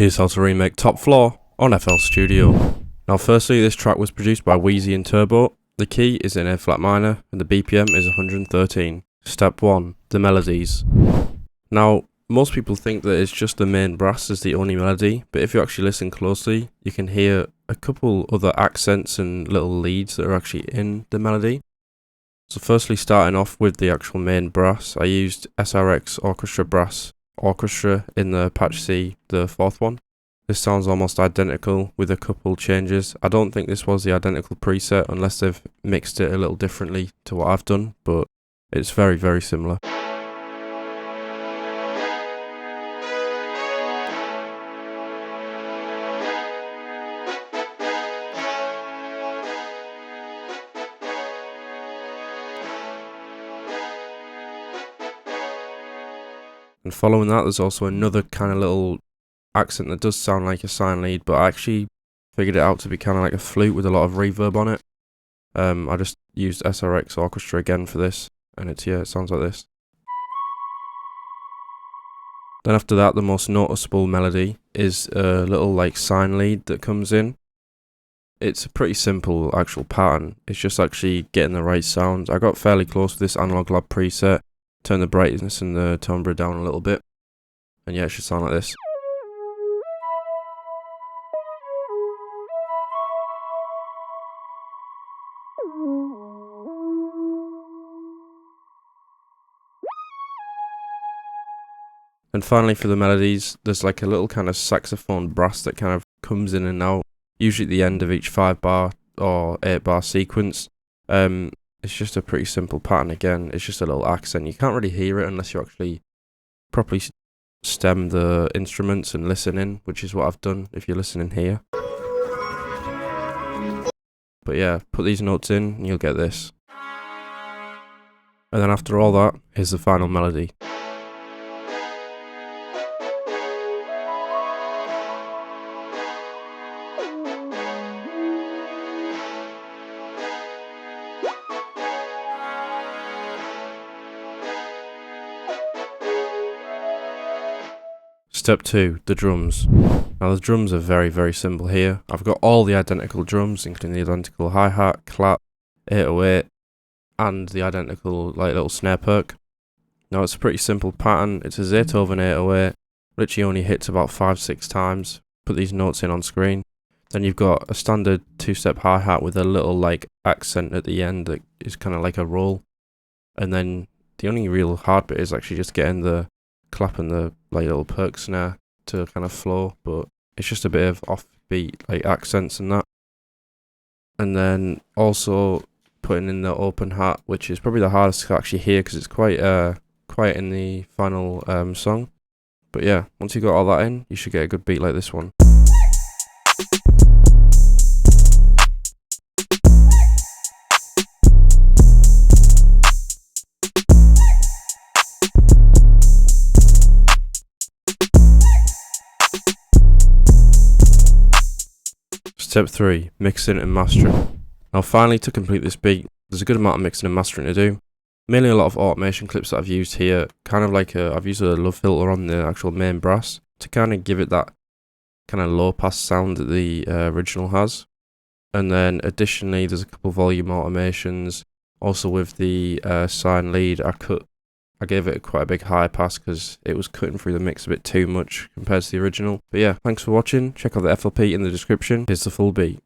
Here's how to remake Top Floor on FL Studio. Now firstly, this track was produced by Wheezy and Turbo. The key is in A flat minor and the BPM is 113. Step 1. The melodies. Now, most people think that it's just the main brass is the only melody, but if you actually listen closely, you can hear a couple other accents and little leads that are actually in the melody. So firstly, starting off with the actual main brass, I used SRX Orchestra Brass Orchestra in the patch C, the fourth one. This sounds almost identical with a couple changes. I don't think this was the identical preset unless they've mixed it a little differently to what I've done, but it's very, very similar. And following that, there's also another kind of little accent that does sound like a sine lead, but I actually figured it out to be kind of like a flute with a lot of reverb on it. I just used SRX Orchestra again for this, and it sounds like this. Then after that, the most noticeable melody is a little like sine lead that comes in. It's a pretty simple actual pattern. It's just actually getting the right sound. I got fairly close with this Analog Lab preset. Turn the brightness and the timbre down a little bit, and yeah, it should sound like this. And finally for the melodies, there's like a little kind of saxophone brass that kind of comes in and out, usually at the end of each 5 bar or 8 bar sequence. It's just a pretty simple pattern again. It's just a little accent. You can't really hear it unless you actually properly stem the instruments and listen in, which is what I've done if you're listening here. But yeah, put these notes in and you'll get this. And then after all that, here's the final melody. Step 2, the drums. Now the drums are very, very simple here. I've got all the identical drums, including the identical hi-hat, clap, 808, and the identical like little snare perk. Now it's a pretty simple pattern. It's a Zaytoven 808, literally only hits about 5-6 times. Put these notes in on screen. Then you've got a standard 2-step hi-hat with a little like accent at the end that is kind of like a roll. And then the only real hard bit is actually just getting the clap and the like little perk snare to kind of flow, but it's just a bit of offbeat like accents and that. And then also putting in the open hat, which is probably the hardest to actually hear because it's quite quiet in the final song. But yeah, once you got all that in, you should get a good beat like this one. Step 3, mixing and mastering. Now finally, to complete this beat, there's a good amount of mixing and mastering to do. Mainly a lot of automation clips that I've used here, kind of like I've used a low filter on the actual main brass to kind of give it that kind of low pass sound that the original has. And then additionally, there's a couple volume automations. Also with the sine lead, I gave it quite a big high pass because it was cutting through the mix a bit too much compared to the original. But yeah, thanks for watching. Check out the FLP in the description. Here's the full beat.